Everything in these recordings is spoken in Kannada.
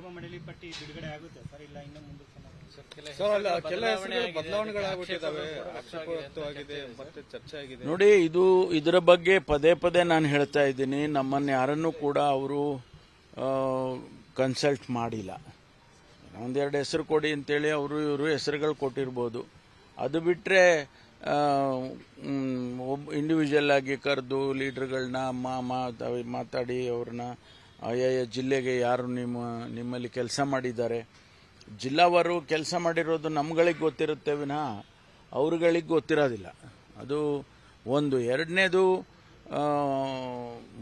ನಿಗಮ ಮಂಡಳಿ ಪಟ್ಟಿ ಬಿಡುಗಡೆ ಆಗುತ್ತೆ ಸರ್, ಇಲ್ಲ ಇನ್ನು ಮುಂದೆ ಬದಲಾವಣೆಗಳಾಗ್ಬಿಟ್ಟಿದ್ದಾವೆ, ಆಕ್ಷೇಪ ವ್ಯಕ್ತವಾಗಿದೆ, ಮತ್ತೆ ಚರ್ಚೆ ಆಗಿದೆ. ನೋಡಿ, ಇದರ ಬಗ್ಗೆ ಪದೇ ಪದೇ ನಾನು ಹೇಳ್ತಾ ಇದ್ದೀನಿ. ನಮ್ಮನ್ನು ಯಾರನ್ನೂ ಕೂಡ ಅವರು ಕನ್ಸಲ್ಟ್ ಮಾಡಿಲ್ಲ. ಒಂದೆರಡು ಹೆಸರು ಕೊಡಿ ಅಂತೇಳಿ ಅವರು ಇವರು ಹೆಸರುಗಳು ಕೊಟ್ಟಿರ್ಬೋದು. ಅದು ಬಿಟ್ಟರೆ ಇಂಡಿವಿಜುವಲ್ ಆಗಿ ಕರೆದು ಲೀಡರ್ಗಳನ್ನ ಮಾತಾಡಿ ಅವ್ರನ್ನ ಆಯಾಯ ಜಿಲ್ಲೆಗೆ ಯಾರು ನಿಮ್ಮಲ್ಲಿ ಕೆಲಸ ಮಾಡಿದ್ದಾರೆ, ಜಿಲ್ಲಾವಾರು ಕೆಲಸ ಮಾಡಿರೋದು ನಮ್ಗಳಿಗೆ ಗೊತ್ತಿರುತ್ತೆ ವಿನಃ ಅವ್ರುಗಳಿಗೆ ಗೊತ್ತಿರೋದಿಲ್ಲ. ಅದು ಒಂದು. ಎರಡನೇದು,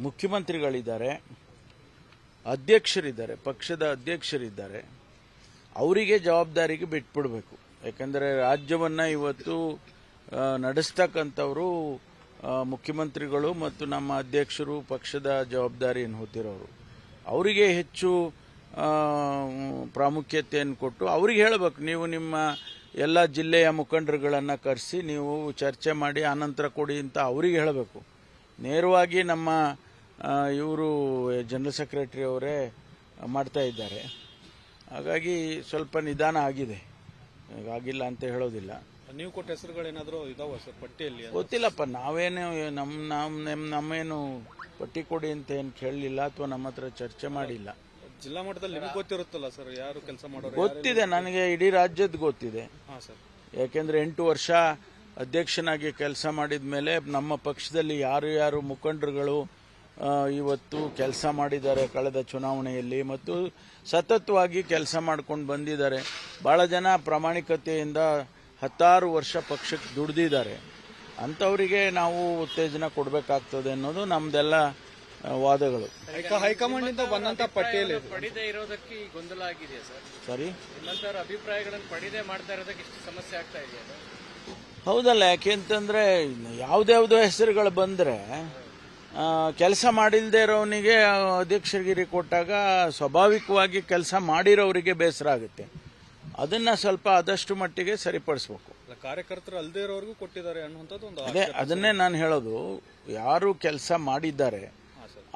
ಮುಖ್ಯಮಂತ್ರಿಗಳಿದ್ದಾರೆ, ಅಧ್ಯಕ್ಷರಿದ್ದಾರೆ, ಪಕ್ಷದ ಅಧ್ಯಕ್ಷರಿದ್ದಾರೆ, ಅವರಿಗೆ ಜವಾಬ್ದಾರಿಗೆ ಬಿಟ್ಬಿಡ್ಬೇಕು. ಯಾಕಂದರೆ ರಾಜ್ಯವನ್ನು ಇವತ್ತು ನಡೆಸ್ತಕ್ಕಂಥವರು ಮುಖ್ಯಮಂತ್ರಿಗಳು ಮತ್ತು ನಮ್ಮ ಅಧ್ಯಕ್ಷರು, ಪಕ್ಷದ ಜವಾಬ್ದಾರಿಯನ್ನು ಹೊತ್ತಿರೋರು. ಅವರಿಗೆ ಹೆಚ್ಚು ಪ್ರಾಮುಖ್ಯತೆಯನ್ನು ಕೊಟ್ಟು ಅವ್ರಿಗೆ ಹೇಳಬೇಕು, ನೀವು ನಿಮ್ಮ ಎಲ್ಲ ಜಿಲ್ಲೆಯ ಮುಖಂಡರುಗಳನ್ನು ಕರೆಸಿ ನೀವು ಚರ್ಚೆ ಮಾಡಿ ಆನಂತರ ಕೊಡಿ ಅಂತ ಅವರಿಗೆ ಹೇಳಬೇಕು. ನೇರವಾಗಿ ನಮ್ಮ ಇವರು ಜನರಲ್ ಸೆಕ್ರೆಟರಿ ಅವರೇ ಮಾಡ್ತಾ ಇದ್ದಾರೆ. ಹಾಗಾಗಿ ಸ್ವಲ್ಪ ನಿಧಾನ ಆಗಿದೆ, ಆಗಿಲ್ಲ ಅಂತ ಹೇಳೋದಿಲ್ಲ. ನೀವು ಕೊಟ್ಟ ಹೆಸರುಗಳೇನಾದರೂ ಇದಾವ ಸರ್ ಪಟ್ಟಿಯಲ್ಲಿ? ಗೊತ್ತಿಲ್ಲಪ್ಪ, ನಾವೇನು ನಮ್ಮೇನು ಪಟ್ಟಿ ಕೊಡಿ ಅಂತ ಏನು ಕೇಳಲಿಲ್ಲ ಅಥವಾ ನಮ್ಮ ಹತ್ರ ಚರ್ಚೆ ಮಾಡಿಲ್ಲ. ಜಿಲ್ಲಾ ಮಟ್ಟದಲ್ಲಿ ನಿಮ್ಗೆ ಗೊತ್ತಿರುತ್ತಲ್ಲ ಸರ್, ಯಾರು ಕೆಲಸ ಮಾಡೋರು? ಗೊತ್ತಿದೆ ನನಗೆ, ಇಡೀ ರಾಜ್ಯದ ಗೊತ್ತಿದೆ. ಹಾಂ ಸರ್. ಯಾಕೆಂದರೆ 8 ವರ್ಷ ಅಧ್ಯಕ್ಷನಾಗಿ ಕೆಲಸ ಮಾಡಿದ ಮೇಲೆ ನಮ್ಮ ಪಕ್ಷದಲ್ಲಿ ಯಾರು ಮುಖಂಡರುಗಳು ಇವತ್ತು ಕೆಲಸ ಮಾಡಿದ್ದಾರೆ ಕಳೆದ ಚುನಾವಣೆಯಲ್ಲಿ ಮತ್ತು ಸತತವಾಗಿ ಕೆಲಸ ಮಾಡ್ಕೊಂಡು ಬಂದಿದ್ದಾರೆ. ಭಾಳ ಜನ ಪ್ರಾಮಾಣಿಕತೆಯಿಂದ 16 ವರ್ಷ ಪಕ್ಷಕ್ಕೆ ದುಡಿದಿದ್ದಾರೆ. ಅಂಥವರಿಗೆ ನಾವು ಉತ್ತೇಜನ ಕೊಡಬೇಕಾಗ್ತದೆ ಅನ್ನೋದು ನಮ್ದೆಲ್ಲ ವಾದಗಳು. ಹೈಕಮಾಂಡ್ ಬಂದಂತ ಪಟ್ಟಿಯಲ್ಲಿ ಪಡೆದೇ ಇರೋದಕ್ಕೆ ಗೊಂದಲ ಆಗಿದೆ ಸರ್. ಸರಿ, ನಿಮ್ಮಂತರ ಅಭಿಪ್ರಾಯಗಳನ್ನು ಪಡೆದೇ ಮಾಡ್ತಾ ಇರೋದಕ್ಕೆ ಇಷ್ಟು ಸಮಸ್ಯೆ ಆಗ್ತಾ ಇದೆ. ಹೌದಲ್ಲ, ಯಾಕೆಂತಂದ್ರೆ ಯಾವುದ್ಯಾವುದೋ ಹೆಸರುಗಳು ಬಂದರೆ ಕೆಲಸ ಮಾಡಿಲ್ಲದೆ ಇರೋವನಿಗೆ ಅಧ್ಯಕ್ಷಗಿರಿ ಕೊಟ್ಟಾಗ ಸ್ವಾಭಾವಿಕವಾಗಿ ಕೆಲಸ ಮಾಡಿರೋರಿಗೆ ಬೇಸರ ಆಗುತ್ತೆ. ಅದನ್ನ ಸ್ವಲ್ಪ ಆದಷ್ಟು ಮಟ್ಟಿಗೆ ಸರಿಪಡಿಸ್ಬೇಕು. ಕಾರ್ಯಕರ್ತರು ಅಲ್ಲದೆ ಇರೋರಿಗೂ ಕೊಟ್ಟಿದ್ದಾರೆ ಅನ್ನುವಂಥದ್ದು ಒಂದು. ಅದನ್ನೇ ನಾನು ಹೇಳೋದು, ಯಾರು ಕೆಲಸ ಮಾಡಿದ್ದಾರೆ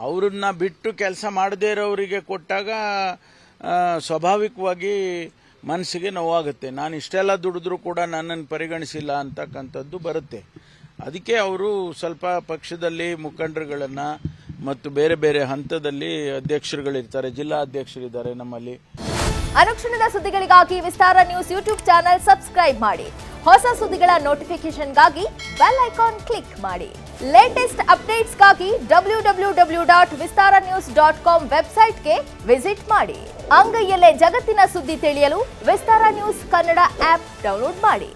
ಅವ್ರನ್ನ ಬಿಟ್ಟು ಕೆಲಸ ಮಾಡದೇ ಇರೋರಿಗೆ ಕೊಟ್ಟಾಗ ಸ್ವಾಭಾವಿಕವಾಗಿ ಮನಸ್ಸಿಗೆ ನೋವಾಗುತ್ತೆ. ನಾನು ಇಷ್ಟೆಲ್ಲ ದುಡಿದ್ರೂ ಕೂಡ ನನ್ನನ್ನು ಪರಿಗಣಿಸಿಲ್ಲ ಅಂತಕ್ಕಂಥದ್ದು ಬರುತ್ತೆ. ಅದಕ್ಕೆ ಅವರು ಸ್ವಲ್ಪ ಪಕ್ಷದಲ್ಲಿ ಮುಖಂಡರುಗಳನ್ನು ಮತ್ತು ಬೇರೆ ಬೇರೆ ಹಂತದಲ್ಲಿ ಅಧ್ಯಕ್ಷರುಗಳಿರ್ತಾರೆ, ಜಿಲ್ಲಾ ಅಧ್ಯಕ್ಷರಿದ್ದಾರೆ ನಮ್ಮಲ್ಲಿ. ಅನುಕ್ಷಣದ ಸುದ್ದಿಗಳಿಗಾಗಿ ವಿಸ್ತಾರ ನ್ಯೂಸ್ ಯೂಟ್ಯೂಬ್ ಚಾನೆಲ್ ಸಬ್ಸ್ಕ್ರೈಬ್ ಮಾಡಿ. ಹೊಸ ಸುದ್ದಿಗಳ ನೋಟಿಫಿಕೇಶನ್ಗಾಗಿ ಬೆಲ್ ಐಕಾನ್ ಕ್ಲಿಕ್ ಮಾಡಿ. ಲೇಟೆಸ್ಟ್ ಅಪ್ಡೇಟ್ಸ್ಗಾಗಿ www.vistaranews.com ವೆಬ್ಸೈಟ್ಗೆ ವಿಸಿಟ್ ಮಾಡಿ. ಅಂಗೈಯಲ್ಲೇ ಜಗತ್ತಿನ ಸುದ್ದಿ ತಿಳಿಯಲು ವಿಸ್ತಾರ ನ್ಯೂಸ್ ಕನ್ನಡ ಆಪ್ ಡೌನ್ಲೋಡ್ ಮಾಡಿ.